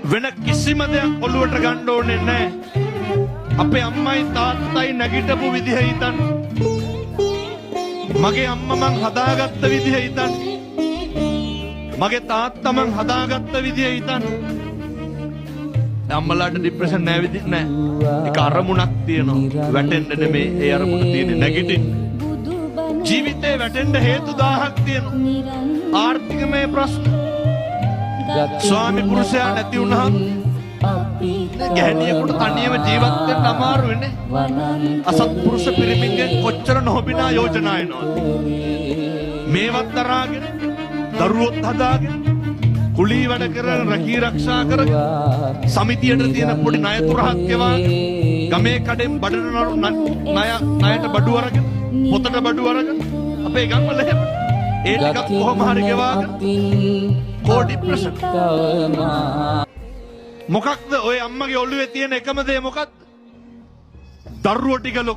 වෙන කිසිම දෙයක් ඔළුවට ගන්න ඕනේ නැහැ. අපේ අම්මයි තාත්තයි නැගිටපු විදිහ හිතන්න. මගේ අම්මා මං හදාගත්ත විදිහ හිතන්න. මගේ තාත්තා මං හදාගත්ත විදිහ හිතන්න. අම්මලාට ડિප්‍රෙෂන් නෑ. ඒක අරමුණක් තියෙනවා. වැටෙන්න නෙමෙයි ඒ අරමුණ තියෙන්නේ නැගිටින්න. ජීවිතේ වැටෙන්න හේතු 1000ක් තියෙනවා. ආර්ථිකමය ප්‍රශ්න. ස්වාමි පුරුෂයා නැති වුණාම ගැහණියෙකුට තනියම ජීවත් වෙන්න අමාරු වෙන්නේ. අසත්පුරුෂ පිරිමින්ගෙන් කොච්චර නොහොබිනා යෝජනා එනවද? මේවත් දරාගෙන දරුවොත් හදාගෙන කුලී වැඩ කරන රැකී ආරක්ෂා කරගෙන සමිතියට තියෙන පොඩි ණය තුරහක් ගෙවාගෙන ගමේ කඩෙන් බඩන ණයට බඩු අරගෙන පොතට බඩු අරගෙන අපේ ගම්වල එහෙම ඒ ටිකක් කොහොම හරි ගෙවාගෙන කෝඩි ප්‍රශ්න මොකක්ද ඔය අම්මගේ ඔළුවේ තියෙන එකම දේ මොකක්ද? දරුවෝ ටික ලොකු